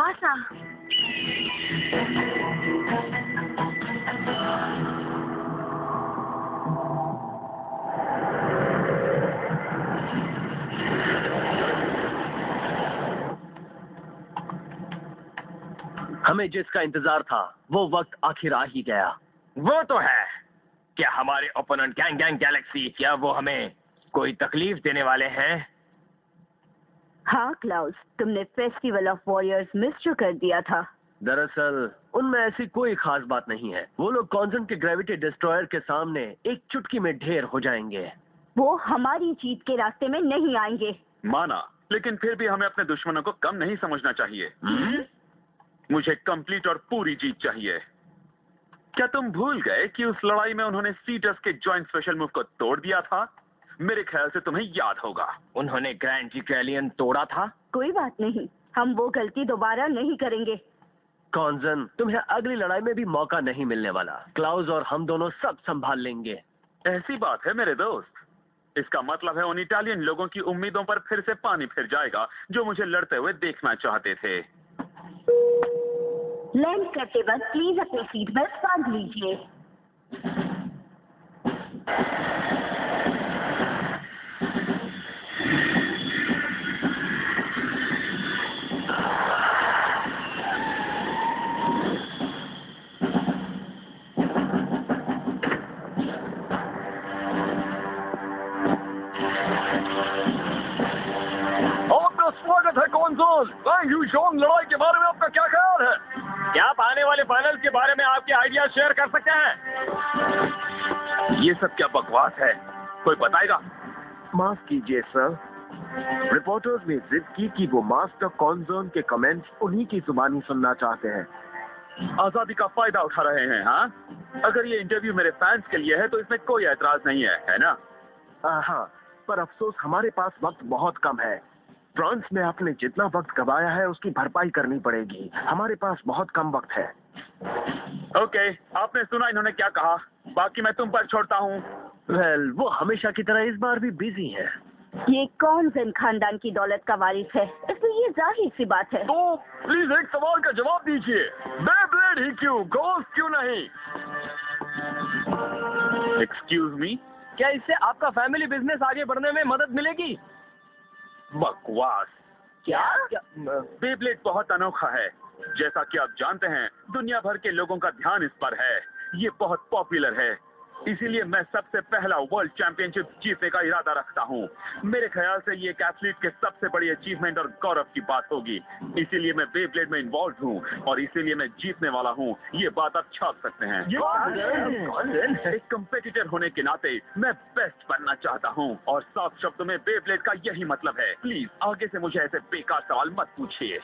Mufasa. हमें जिसका इंतजार था वो वक्त आखिर आ ही गया। वो तो है। क्या हमारे ओपोनेंट गैंग गैलेक्सी, क्या वो हमें कोई तकलीफ देने वाले हैं? हाँ क्लाउस, तुमने फेस्टिवल ऑफ वॉरियर्स मिस जो कर दिया था। दरअसल उनमें ऐसी कोई खास बात नहीं है। वो लोग कॉन्जन के ग्रेविटी डिस्ट्रॉयर के सामने एक चुटकी में ढेर हो जाएंगे। वो हमारी जीत के रास्ते में नहीं आएंगे। माना, लेकिन फिर भी हमें अपने दुश्मनों को कम नहीं समझना चाहिए। मुझे कंप्लीट और पूरी जीत चाहिए। क्या तुम भूल गए कि उस लड़ाई में उन्होंने सीटर्स के जॉइंट स्पेशल मूव को तोड़ दिया था? मेरे ख्याल से तुम्हें याद होगा। उन्होंने ग्रैंड जिक्रेलियन तोड़ा था। कोई बात नहीं, हम वो गलती दोबारा नहीं करेंगे। कॉन्जन, तुम्हें अगली लड़ाई में भी मौका नहीं मिलने वाला। क्लाउस और हम दोनों सब संभाल लेंगे। ऐसी बात है मेरे दोस्त। इसका मतलब है उन इटालियन लोगों की उम्मीदों पर फिर से पानी फिर जाएगा जो मुझे लड़ते हुए देखना चाहते थे। लैंड करते वक्त प्लीज अपनी सीट बेल्ट बांध लीजिए। आपका स्वागत है कॉन्जन। वैंग यूशोंग लड़ाई के बारे में आपका क्या ख्याल है? क्या आप आने वाले फाइनल के बारे में आपके आइडिया शेयर कर सकते हैं? ये सब क्या बकवास है? कोई बताएगा? माफ कीजिए सर, रिपोर्टर्स ने जिद की कि वो मास्टर कॉन्जर्न के कमेंट्स उन्हीं की जुबानी सुनना चाहते हैं। आजादी का फायदा उठा रहे हैं, हाँ? अगर ये इंटरव्यू मेरे फैंस के लिए है तो इसमें कोई ऐतराज नहीं है ना? हाँ, पर अफसोस हमारे पास वक्त बहुत कम है। फ्रांस में आपने जितना वक्त गवाया है उसकी भरपाई करनी पड़ेगी। हमारे पास बहुत कम वक्त है। ओके, आपने सुना इन्होंने क्या कहा। बाकी मैं तुम पर छोड़ता हूँ। वेल, वो हमेशा की तरह इस बार भी बिजी है। ये कॉन्जन खानदान की दौलत का वारिस है, इसलिए ये जाहिर सी बात है। तो प्लीज एक सवाल का जवाब दीजिए। बेब्लेड ही क्यों, गोस्ट क्यों नहीं? Excuse me? क्या इससे आपका फैमिली बिजनेस आगे बढ़ने में मदद मिलेगी? बकवास। क्या? बेब्लेड बहुत अनोखा है। जैसा कि आप जानते हैं, दुनिया भर के लोगों का ध्यान इस पर है। ये बहुत पॉपुलर है, इसीलिए मैं सबसे पहला वर्ल्ड चैंपियनशिप जीतने का इरादा रखता हूँ। मेरे ख्याल से ये एक एथलीट के सबसे बड़ी अचीवमेंट और गौरव की बात होगी। इसीलिए मैं बेब्लेड में इन्वॉल्व हूँ और इसीलिए मैं जीतने वाला हूँ। ये बात आप छाप सकते हैं। एक कंपेटिटर होने के नाते मैं बेस्ट बनना चाहता हूँ और साफ शब्दों में बेब्लेड का यही मतलब है। प्लीज आगे से मुझे ऐसे बेकार सवाल मत पूछिए।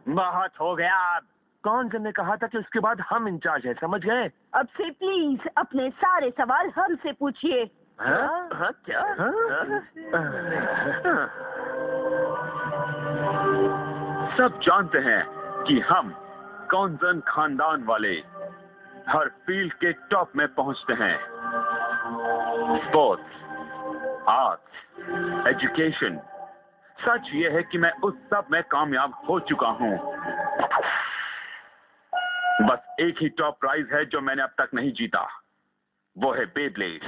बहुत हो गया। कॉन्जन ने कहा था कि उसके बाद हम इंचार्ज है, समझ गए? अब से प्लीज अपने सारे सवाल हमसे पूछिए। हाँ, क्या? सब जानते हैं कि हम कॉन्जन खानदान वाले हर फील्ड के टॉप में पहुंचते हैं। Sports, arts, education. सच ये है कि मैं उस सब में कामयाब हो चुका हूं। बस एक ही टॉप प्राइज है जो मैंने अब तक नहीं जीता, वो है बेब्लेड।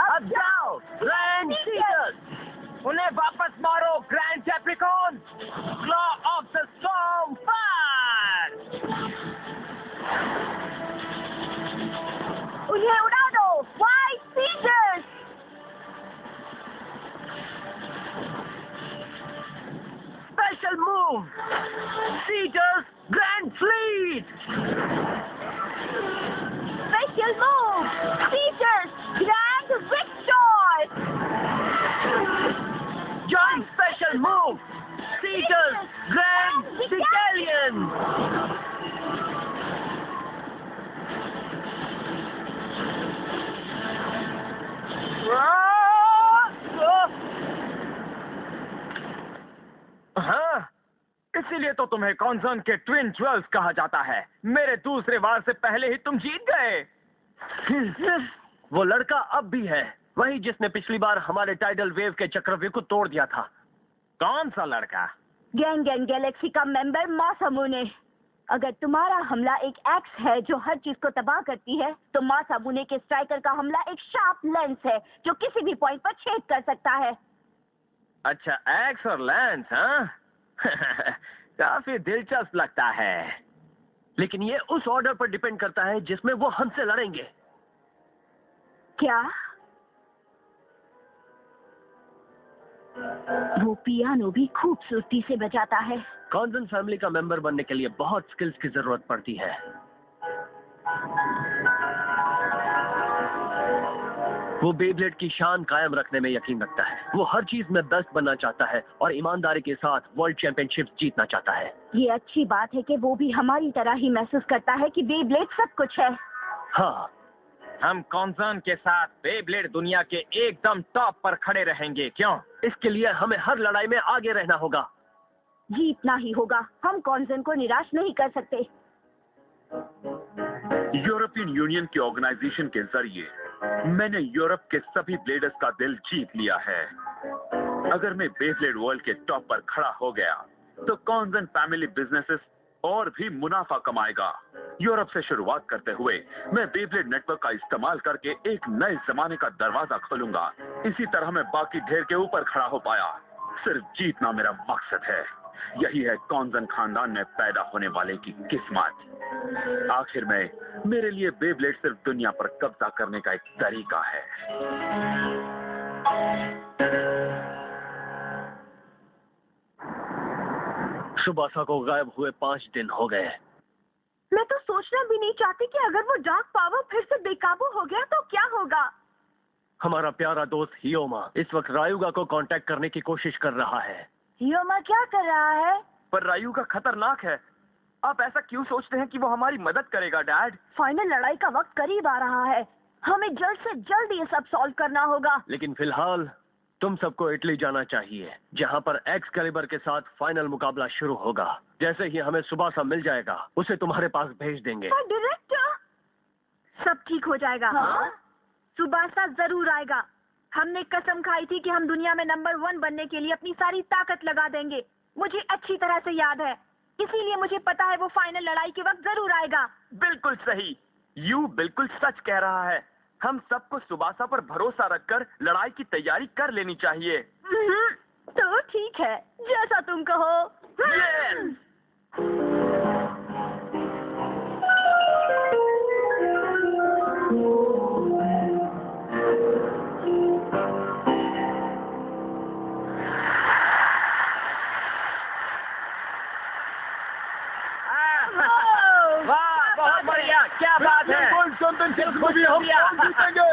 अब जाओ ग्रैंड सीटर्स, उन्हें वापस मारो grand Capricorn. Claw of the storm fire. उन्हें उड़ा दो व्हाइट सीटर्स। स्पेशल मूव, सीटर्स ग्रैंड फ्लीट। तो तुम्हें कॉन्सर्न के ट्विन ज्वेल्स कहा जाता है। मेरे दूसरे वार से पहले ही तुम जीत गए। वो लड़का अब भी है, वही जिसने पिछली बार हमारे टाइडल वेव के चक्रव्यूह को तोड़ दिया था। कौन सा लड़का? गैंग गैलेक्सी का मेंबर मासामुने। अगर तुम्हारा हमला एक एक्स है जो हर चीज को तबाह करती है, तो मासामुने के स्ट्राइकर का हमला एक शार्प लेंस है जो किसी भी पॉइंट पर छेद कर सकता है। अच्छा, एक्स और लेंस, हाँ? काफी दिलचस्प लगता है। लेकिन ये उस ऑर्डर पर डिपेंड करता है जिसमें वो हमसे लड़ेंगे। क्या? वो पियानो भी खूबसूरती से बजाता है। कॉन्जन फैमिली का मेंबर बनने के लिए बहुत स्किल्स की जरूरत पड़ती है। वो बेब्लेड की शान कायम रखने में यकीन रखता है। वो हर चीज में बेस्ट बनना चाहता है और ईमानदारी के साथ वर्ल्ड चैंपियनशिप जीतना चाहता है। ये अच्छी बात है कि वो भी हमारी तरह ही महसूस करता है कि बेब्लेड सब कुछ है। हाँ, हम कॉन्सर्न के साथ बेब्लेड दुनिया के एकदम टॉप पर खड़े रहेंगे। क्यों? इसके लिए हमें हर लड़ाई में आगे रहना होगा। जीतना ही होगा। हम कॉन्जन को निराश नहीं कर सकते। यूरोपियन यूनियन की ऑर्गेनाइजेशन के जरिए मैंने यूरोप के सभी ब्लेडर्स का दिल जीत लिया है। अगर मैं बेब्लेड वर्ल्ड के टॉप पर खड़ा हो गया तो कॉन्जन फैमिली बिजनेसेस और भी मुनाफा कमाएगा। यूरोप से शुरुआत करते हुए मैं बेब्लेड नेटवर्क का इस्तेमाल करके एक नए जमाने का दरवाजा खोलूंगा। इसी तरह मैं बाकी ढेर के ऊपर खड़ा हो पाया। सिर्फ जीतना मेरा मकसद है। यही है कॉन्जन खानदान में पैदा होने वाले की किस्मत। आखिर में मेरे लिए बेब्लेड सिर्फ दुनिया पर कब्जा करने का एक तरीका है। सुबासा को गायब हुए 5 दिन हो गए। मैं तो सोचना भी नहीं चाहती कि अगर वो डार्क पावर फिर से बेकाबू हो गया तो क्या होगा। हमारा प्यारा दोस्त हियोमा इस वक्त रायुगा को कांटेक्ट करने की कोशिश कर रहा है। हियोमा क्या कर रहा है? पर रायुगा खतरनाक है। आप ऐसा क्यों सोचते हैं कि वो हमारी मदद करेगा, डैड? फाइनल लड़ाई का वक्त करीब आ रहा है। हमें जल्द से जल्द ये सब सॉल्व करना होगा। लेकिन फिलहाल तुम सबको इटली जाना चाहिए, जहां पर एक्सकैलिबर के साथ फाइनल मुकाबला शुरू होगा। जैसे ही हमें सुबासा मिल जाएगा, उसे तुम्हारे पास भेज देंगे। पर डायरेक्टर, सब ठीक हो जाएगा। हाँ? सुबासा जरूर आएगा। हमने कसम खाई थी कि हम दुनिया में नंबर 1 बनने के लिए अपनी सारी ताकत लगा देंगे। मुझे अच्छी तरह से याद है, इसीलिए मुझे पता है वो फाइनल लड़ाई के वक्त जरूर आएगा। बिल्कुल सही। यू बिल्कुल सच कह रहा है। हम सबको सुबासा पर भरोसा रखकर लड़ाई की तैयारी कर लेनी चाहिए। तो ठीक है, जैसा तुम कहो। Yes! वाह, बहुत बढ़िया, क्या बात है। चैंपियनशिप को भी हम जीतेंगे।